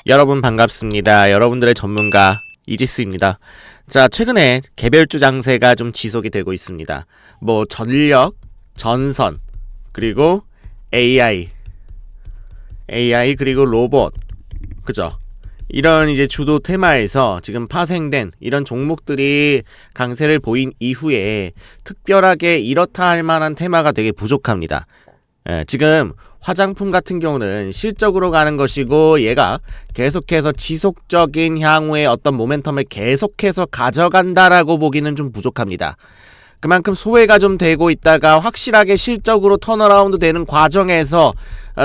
여러분 반갑습니다. 여러분들의 전문가 이지스입니다. 자, 최근에 개별주 장세가 좀 지속이 되고 있습니다. 뭐 전력, 전선, 그리고 AI 그리고 로봇, 그죠? 이런 이제 주도 테마에서 지금 파생된 이런 종목들이 강세를 보인 이후에 특별하게 이렇다 할 만한 테마가 되게 부족합니다. 지금 화장품 같은 경우는 실적으로 가는 것이고 얘가 계속해서 지속적인 향후의 어떤 모멘텀을 계속해서 가져간다라고 보기는 좀 부족합니다. 그만큼 소외가 좀 되고 있다가 확실하게 실적으로 턴어라운드 되는 과정에서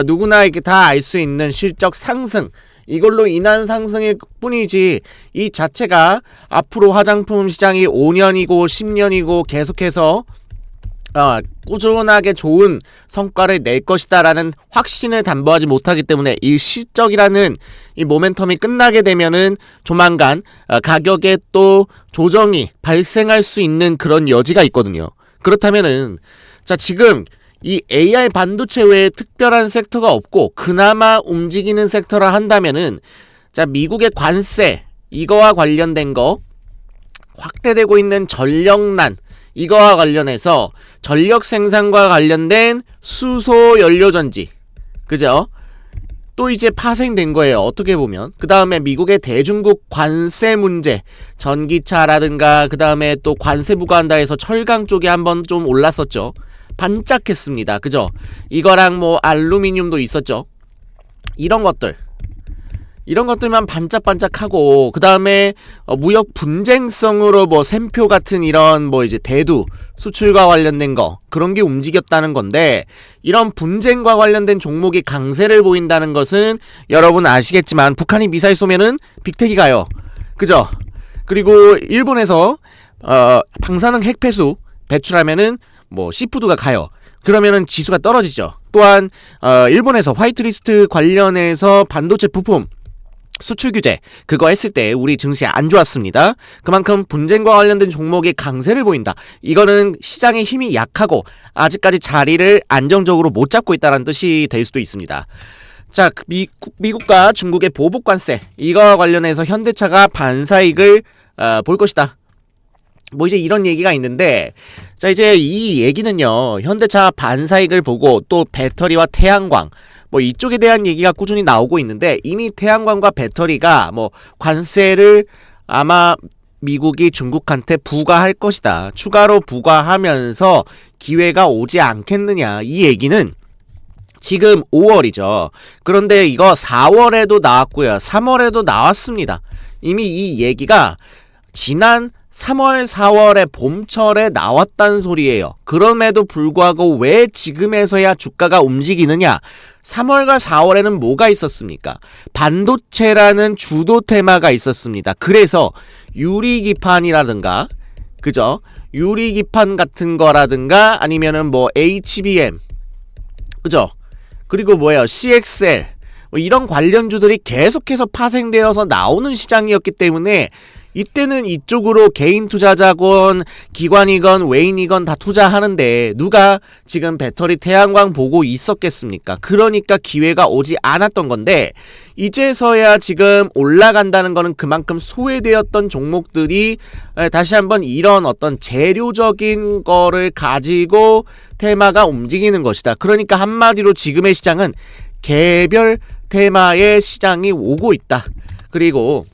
누구나 이렇게 다 알 수 있는 실적 상승, 이걸로 인한 상승일 뿐이지 이 자체가 앞으로 화장품 시장이 5년이고 10년이고 계속해서 꾸준하게 좋은 성과를 낼 것이다 라는 확신을 담보하지 못하기 때문에 이 실적이라는 이 모멘텀이 끝나게 되면은 조만간 가격에 또 조정이 발생할 수 있는 그런 여지가 있거든요. 그렇다면은 자, 지금 이 AI 반도체 외에 특별한 섹터가 없고 그나마 움직이는 섹터라 한다면은 자, 미국의 관세 이거와 관련된 거, 확대되고 있는 전력난 이거와 관련해서 전력 생산과 관련된 수소 연료전지, 그죠? 또 이제 파생된 거예요, 어떻게 보면. 그 다음에 미국의 대중국 관세 문제, 전기차라든가 그 다음에 또 관세 부과한다 해서 철강 쪽에 한번 좀 올랐었죠. 반짝했습니다, 그죠? 이거랑 뭐 알루미늄도 있었죠. 이런 것들만 반짝반짝하고, 그 다음에 무역 분쟁성으로 뭐 샘표 같은 이런 뭐 이제 대두 수출과 관련된 거, 그런 게 움직였다는 건데, 이런 분쟁과 관련된 종목이 강세를 보인다는 것은 여러분 아시겠지만 북한이 미사일 쏘면은 빅텍이 가요, 그죠? 그리고 일본에서 방사능 핵폐수 배출하면은 뭐 시푸드가 가요. 그러면은 지수가 떨어지죠. 또한 일본에서 화이트리스트 관련해서 반도체 부품 수출 규제 그거 했을 때 우리 증시 안 좋았습니다. 그만큼 분쟁과 관련된 종목이 강세를 보인다. 이거는 시장의 힘이 약하고 아직까지 자리를 안정적으로 못 잡고 있다는 뜻이 될 수도 있습니다. 자, 미국과 중국의 보복 관세 이거와 관련해서 현대차가 반사익을 볼 것이다. 뭐 이제 이런 얘기가 있는데, 자, 이제 이 얘기는요, 현대차 반사익을 보고 또 배터리와 태양광 뭐 이쪽에 대한 얘기가 꾸준히 나오고 있는데, 이미 태양광과 배터리가 뭐 관세를 아마 미국이 중국한테 부과할 것이다, 추가로 부과하면서 기회가 오지 않겠느냐, 이 얘기는 지금 5월이죠. 그런데 이거 4월에도 나왔고요, 3월에도 나왔습니다. 이미 이 얘기가 지난 3월, 4월에 봄철에 나왔단 소리예요. 그럼에도 불구하고 왜 지금에서야 주가가 움직이느냐? 3월과 4월에는 뭐가 있었습니까? 반도체라는 주도 테마가 있었습니다. 그래서 유리기판이라든가, 그죠? 유리기판 같은 거라든가 아니면은 뭐 HBM, 그죠? 그리고 뭐예요? CXL, 뭐 이런 관련주들이 계속해서 파생되어서 나오는 시장이었기 때문에 이때는 이쪽으로 개인 투자자건 기관이건 외인이건 다 투자하는데 누가 지금 배터리 태양광 보고 있었겠습니까? 그러니까 기회가 오지 않았던 건데, 이제서야 지금 올라간다는 거는 그만큼 소외되었던 종목들이 다시 한번 이런 어떤 재료적인 거를 가지고 테마가 움직이는 것이다. 그러니까 한마디로 지금의 시장은 개별 테마의 시장이 오고 있다. 그리고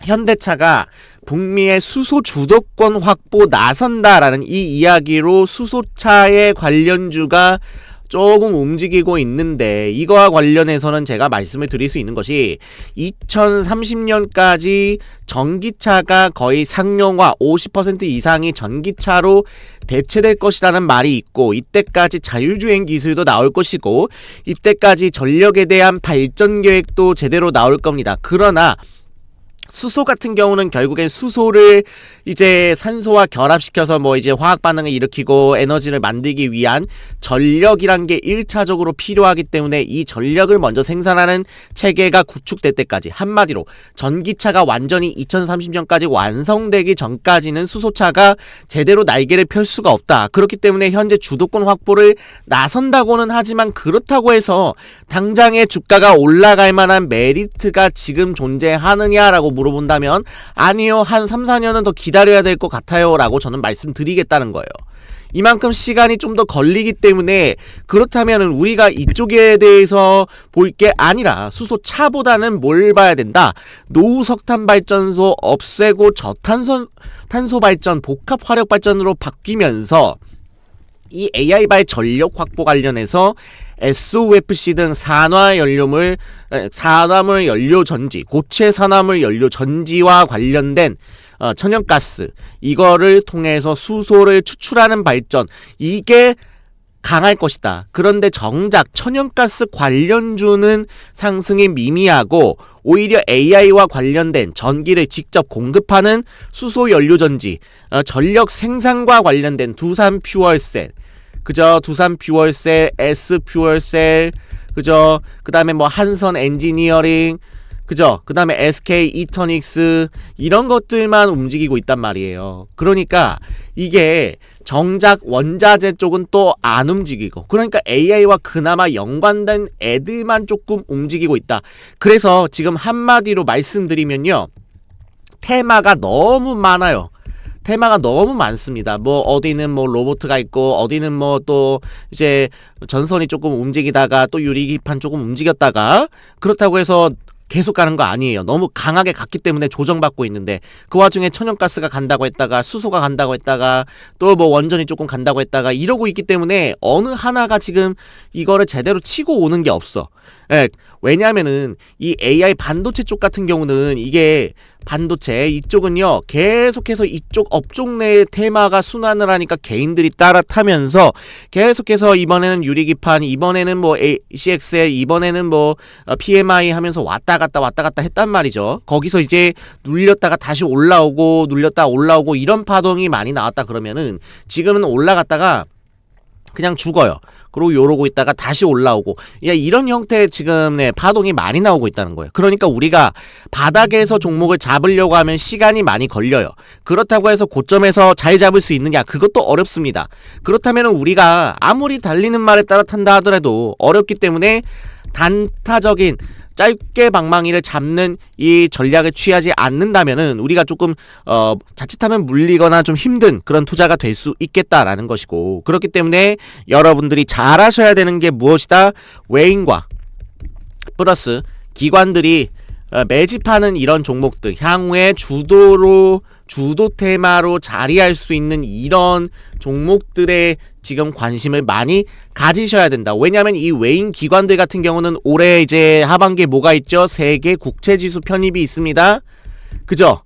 현대차가 북미의 수소 주도권 확보 나선다라는 이 이야기로 수소차의 관련주가 조금 움직이고 있는데, 이거와 관련해서는 제가 말씀을 드릴 수 있는 것이 2030년까지 전기차가 거의 상용화, 50% 이상이 전기차로 대체될 것이라는 말이 있고, 이때까지 자율주행 기술도 나올 것이고, 이때까지 전력에 대한 발전 계획도 제대로 나올 겁니다. 그러나 수소 같은 경우는 결국엔 수소를 이제 산소와 결합시켜서 뭐 이제 화학 반응을 일으키고 에너지를 만들기 위한 전력이란 게 1차적으로 필요하기 때문에 이 전력을 먼저 생산하는 체계가 구축될 때까지, 한마디로 전기차가 완전히 2030년까지 완성되기 전까지는 수소차가 제대로 날개를 펼 수가 없다. 그렇기 때문에 현재 주도권 확보를 나선다고는 하지만, 그렇다고 해서 당장의 주가가 올라갈 만한 메리트가 지금 존재하느냐라고 물어본다면 아니요, 한 3, 4년은 더 기다려야 될 것 같아요 라고 저는 말씀드리겠다는 거예요. 이만큼 시간이 좀 더 걸리기 때문에, 그렇다면 우리가 이쪽에 대해서 볼 게 아니라 수소차보다는 뭘 봐야 된다? 노후 석탄 발전소 없애고 탄소 발전, 복합 화력 발전으로 바뀌면서 이 AI발 전력 확보 관련해서 SOFC 등 산화물 연료 전지, 고체 산화물 연료 전지와 관련된 천연가스, 이거를 통해서 수소를 추출하는 발전, 이게 강할 것이다. 그런데 정작 천연가스 관련주는 상승이 미미하고, 오히려 AI와 관련된 전기를 직접 공급하는 수소 연료전지, 전력 생산과 관련된 두산 퓨얼셀, 그죠? 두산 퓨얼셀, S 퓨얼셀, 그죠? 그 다음에 뭐 한선 엔지니어링, 그죠? 그 다음에 SK 이터닉스, 이런 것들만 움직이고 있단 말이에요. 그러니까 이게 정작 원자재 쪽은 또 안 움직이고, 그러니까 AI와 그나마 연관된 애들만 조금 움직이고 있다. 그래서 지금 한마디로 말씀드리면요, 테마가 너무 많아요. 테마가 너무 많습니다. 뭐 어디는 뭐 로봇가 있고, 어디는 뭐 또 이제 전선이 조금 움직이다가 또 유리기판 조금 움직였다가, 그렇다고 해서 계속 가는 거 아니에요. 너무 강하게 갔기 때문에 조정받고 있는데, 그 와중에 천연가스가 간다고 했다가 수소가 간다고 했다가 또 뭐 원전이 조금 간다고 했다가 이러고 있기 때문에 어느 하나가 지금 이거를 제대로 치고 오는 게 없어. 예, 왜냐면은 이 AI 반도체 쪽 같은 경우는, 이게 반도체 이쪽은요 계속해서 이쪽 업종 내의 테마가 순환을 하니까 개인들이 따라 타면서 계속해서 이번에는 유리기판, 이번에는 뭐 CXL, 이번에는 뭐 PMI 하면서 왔다 갔다 했단 말이죠. 거기서 이제 눌렸다가 다시 올라오고, 눌렸다 올라오고, 이런 파동이 많이 나왔다 그러면은, 지금은 올라갔다가 그냥 죽어요. 그리고 요러고 있다가 다시 올라오고, 이런 형태의 지금 파동이 많이 나오고 있다는 거예요. 그러니까 우리가 바닥에서 종목을 잡으려고 하면 시간이 많이 걸려요. 그렇다고 해서 고점에서 잘 잡을 수 있느냐? 그것도 어렵습니다. 그렇다면 우리가 아무리 달리는 말에 따라 탄다 하더라도 어렵기 때문에, 단타적인 짧게 방망이를 잡는 이 전략을 취하지 않는다면은 우리가 조금 자칫하면 물리거나 좀 힘든 그런 투자가 될 수 있겠다라는 것이고, 그렇기 때문에 여러분들이 잘 하셔야 되는 게 무엇이다? 외인과 플러스 기관들이 매집하는 이런 종목들, 향후에 주도 테마로 자리할 수 있는 이런 종목들의 지금 관심을 많이 가지셔야 된다. 왜냐하면 이 외인 기관들 같은 경우는 올해 이제 하반기에 뭐가 있죠? 세계 국채지수 편입이 있습니다. 그죠?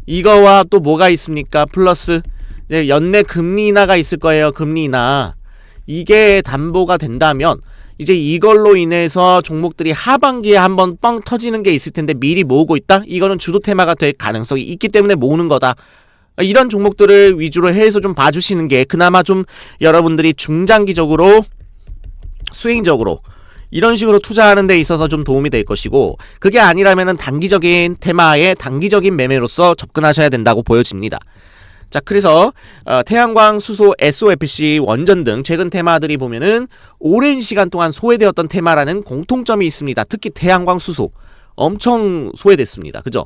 이거와 또 뭐가 있습니까? 플러스 연내 금리 인하가 있을 거예요. 금리 인하. 이게 담보가 된다면 이제 이걸로 인해서 종목들이 하반기에 한번 뻥 터지는 게 있을 텐데 미리 모으고 있다? 이거는 주도 테마가 될 가능성이 있기 때문에 모으는 거다. 이런 종목들을 위주로 해서 좀 봐주시는 게 그나마 좀 여러분들이 중장기적으로, 스윙적으로 이런 식으로 투자하는 데 있어서 좀 도움이 될 것이고, 그게 아니라면은 단기적인 테마에 단기적인 매매로서 접근하셔야 된다고 보여집니다. 자, 그래서 태양광, 수소, SOFC, 원전 등 최근 테마들이 보면은 오랜 시간 동안 소외되었던 테마라는 공통점이 있습니다. 특히 태양광, 수소 엄청 소외됐습니다. 그죠?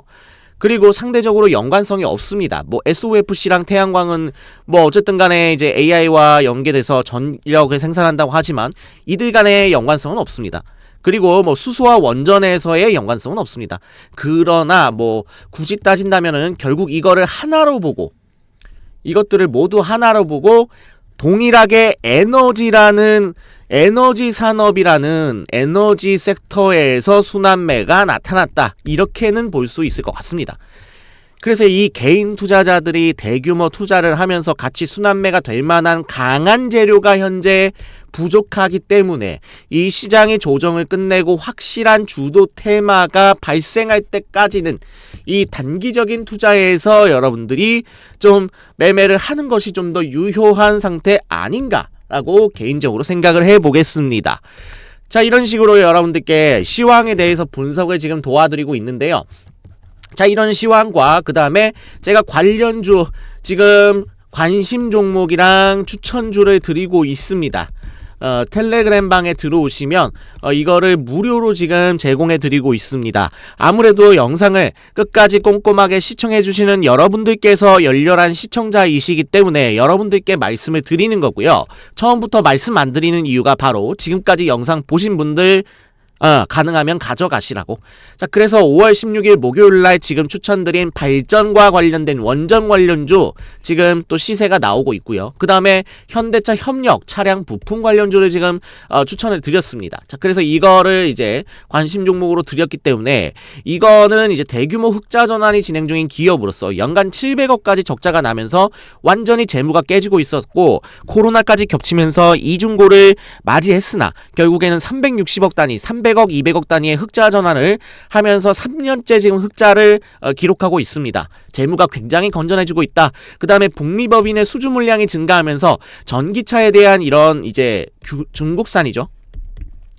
그리고 상대적으로 연관성이 없습니다. 뭐 SOFC랑 태양광은 뭐 어쨌든 간에 이제 AI와 연계돼서 전력을 생산한다고 하지만 이들 간의 연관성은 없습니다. 그리고 뭐 수소와 원전에서의 연관성은 없습니다. 그러나 뭐 굳이 따진다면은 결국 이거를 하나로 보고, 이것들을 모두 하나로 보고 동일하게 에너지 산업이라는 에너지 섹터에서 순환매가 나타났다, 이렇게는 볼 수 있을 것 같습니다. 그래서 이 개인 투자자들이 대규모 투자를 하면서 같이 순환매가 될 만한 강한 재료가 현재 부족하기 때문에 이 시장의 조정을 끝내고 확실한 주도 테마가 발생할 때까지는 이 단기적인 투자에서 여러분들이 좀 매매를 하는 것이 좀 더 유효한 상태 아닌가라고 개인적으로 생각을 해보겠습니다. 자, 이런 식으로 여러분들께 시황에 대해서 분석을 지금 도와드리고 있는데요. 자, 이런 시황과 그 다음에 제가 관련주 지금 관심 종목이랑 추천주를 드리고 있습니다. 텔레그램 방에 들어오시면 이거를 무료로 지금 제공해 드리고 있습니다. 아무래도 영상을 끝까지 꼼꼼하게 시청해 주시는 여러분들께서 열렬한 시청자이시기 때문에 여러분들께 말씀을 드리는 거고요. 처음부터 말씀 안 드리는 이유가 바로 지금까지 영상 보신 분들 가능하면 가져가시라고. 자, 그래서 5월 16일 목요일날 지금 추천드린 발전과 관련된 원전 관련주 지금 또 시세가 나오고 있고요. 그 다음에 현대차 협력 차량 부품 관련주를 지금 추천을 드렸습니다. 자, 그래서 이거를 이제 관심 종목으로 드렸기 때문에 이거는 이제 대규모 흑자 전환이 진행 중인 기업으로서 연간 700억까지 적자가 나면서 완전히 재무가 깨지고 있었고 코로나까지 겹치면서 이중고를 맞이했으나 결국에는 360억 단위 300억 200억 단위의 흑자 전환을 하면서 3년째 지금 흑자를 기록하고 있습니다. 재무가 굉장히 건전해지고 있다. 그 다음에 북미법인의 수주 물량이 증가하면서 전기차에 대한 이런 이제 중국산이죠.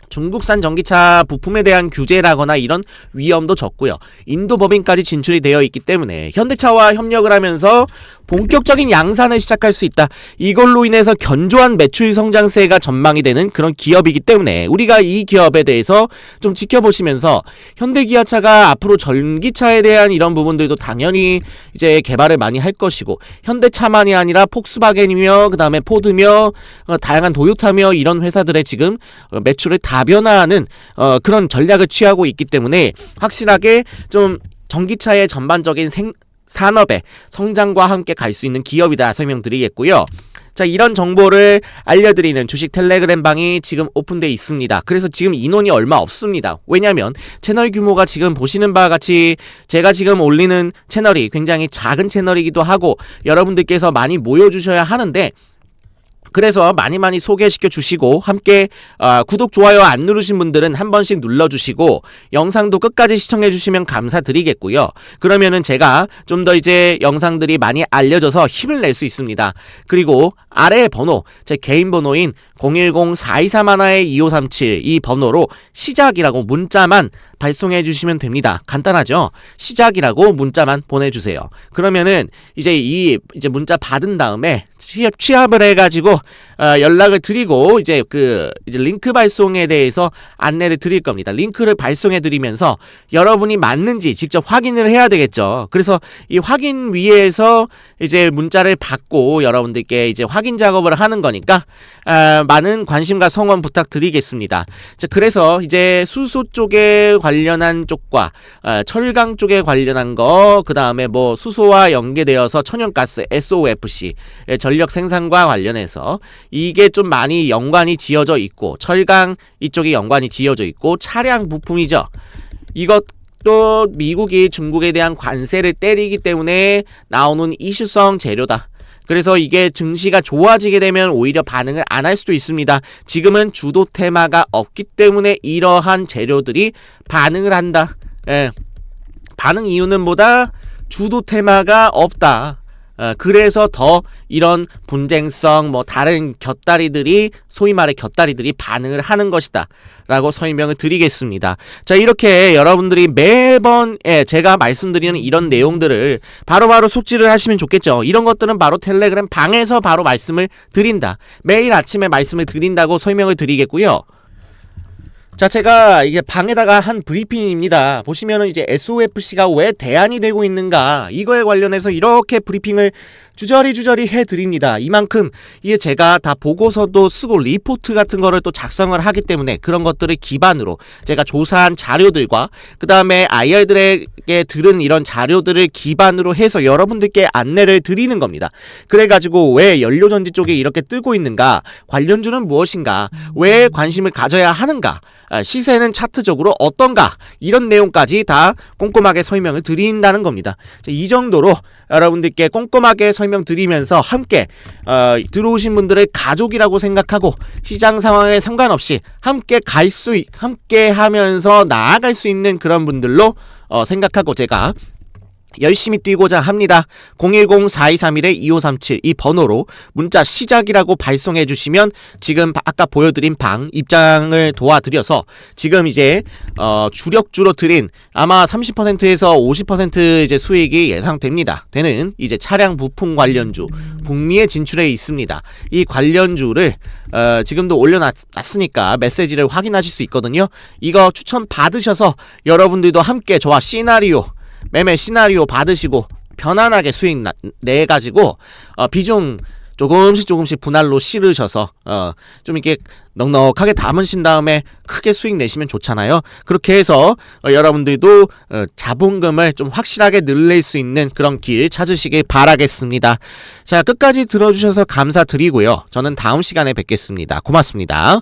중국산 전기차 부품에 대한 규제라거나 이런 위험도 적고요. 인도 법인까지 진출이 되어 있기 때문에 현대차와 협력을 하면서 본격적인 양산을 시작할 수 있다. 이걸로 인해서 견조한 매출 성장세가 전망이 되는 그런 기업이기 때문에 우리가 이 기업에 대해서 좀 지켜보시면서 현대기아차가 앞으로 전기차에 대한 이런 부분들도 당연히 이제 개발을 많이 할 것이고 현대차만이 아니라 폭스바겐이며 그 다음에 포드며 다양한 도요타며 이런 회사들의 지금 매출을 다변화하는 그런 전략을 취하고 있기 때문에 확실하게 좀 전기차의 전반적인 산업의 성장과 함께 갈 수 있는 기업이다 설명드리겠고요. 자, 이런 정보를 알려드리는 주식 텔레그램 방이 지금 오픈되어 있습니다. 그래서 지금 인원이 얼마 없습니다. 왜냐면 채널 규모가 지금 보시는 바와 같이 제가 지금 올리는 채널이 굉장히 작은 채널이기도 하고 여러분들께서 많이 모여주셔야 하는데 그래서 많이 소개시켜 주시고 함께 구독, 좋아요 안 누르신 분들은 한 번씩 눌러주시고 영상도 끝까지 시청해 주시면 감사드리겠고요. 그러면은 제가 좀 더 이제 영상들이 많이 알려져서 힘을 낼 수 있습니다. 그리고 아래 번호, 제 개인 번호인 010-423-2537 이 번호로 시작이라고 문자만 발송해 주시면 됩니다. 간단하죠? 시작이라고 문자만 보내주세요. 그러면은 이제 문자 받은 다음에 취합을 해가지고 연락을 드리고 이제 링크 발송에 대해서 안내를 드릴 겁니다. 링크를 발송해 드리면서 여러분이 맞는지 직접 확인을 해야 되겠죠. 그래서 이 확인 위에서 이제 문자를 받고 여러분들께 이제 확인 작업을 하는 거니까 많은 관심과 성원 부탁드리겠습니다. 자, 그래서 이제 수소 쪽에 관련한 쪽과 철강 쪽에 관련한 거, 그 다음에 뭐 수소와 연계되어서 천연가스 SOFC 전력 생산과 관련해서 이게 좀 많이 연관이 지어져 있고 철강 이쪽이 연관이 지어져 있고 차량 부품이죠. 이것도 미국이 중국에 대한 관세를 때리기 때문에 나오는 이슈성 재료다. 그래서 이게 증시가 좋아지게 되면 오히려 반응을 안 할 수도 있습니다. 지금은 주도 테마가 없기 때문에 이러한 재료들이 반응을 한다. 반응 이유는 뭐다? 주도 테마가 없다. 그래서 더 이런 분쟁성 다른 곁다리들이 소위 말해 곁다리들이 반응을 하는 것이다 라고 설명을 드리겠습니다. 자, 이렇게 여러분들이 매번 제가 말씀드리는 이런 내용들을 바로바로 속지를 하시면 좋겠죠. 이런 것들은 바로 텔레그램 방에서 바로 말씀을 드린다. 매일 아침에 말씀을 드린다고 설명을 드리겠고요. 자, 제가 이게 방에다가 한 브리핑입니다. 보시면은 이제 SOFC가 왜 대안이 되고 있는가 이거에 관련해서 이렇게 브리핑을 주저리 해드립니다. 이만큼 이게 제가 다 보고서도 쓰고 리포트 같은 거를 또 작성을 하기 때문에 그런 것들을 기반으로 제가 조사한 자료들과 그 다음에 IR들에게 들은 이런 자료들을 기반으로 해서 여러분들께 안내를 드리는 겁니다. 그래가지고 왜 연료전지 쪽에 이렇게 뜨고 있는가, 관련주는 무엇인가, 왜 관심을 가져야 하는가, 시세는 차트적으로 어떤가, 이런 내용까지 다 꼼꼼하게 설명을 드린다는 겁니다. 이 정도로 여러분들께 꼼꼼하게 설명드리면서 함께 들어오신 분들을 가족이라고 생각하고 시장 상황에 상관없이 함께 하면서 나아갈 수 있는 그런 분들로 생각하고 제가 열심히 뛰고자 합니다. 010-4231-2537 이 번호로 문자 시작이라고 발송해 주시면 지금 아까 보여드린 방 입장을 도와드려서 지금 이제 주력주로 드린 아마 30%에서 50% 이제 수익이 예상됩니다. 되는 이제 차량 부품 관련주 북미에 진출해 있습니다. 이 관련주를 지금도 올려놨으니까 메시지를 확인하실 수 있거든요. 이거 추천 받으셔서 여러분들도 함께 저와 매매 시나리오 받으시고 편안하게 수익 내가지고 비중 조금씩 분할로 실으셔서 좀 이렇게 넉넉하게 담으신 다음에 크게 수익 내시면 좋잖아요. 그렇게 해서 여러분들도 자본금을 좀 확실하게 늘릴 수 있는 그런 길 찾으시길 바라겠습니다. 자, 끝까지 들어주셔서 감사드리고요. 저는 다음 시간에 뵙겠습니다. 고맙습니다.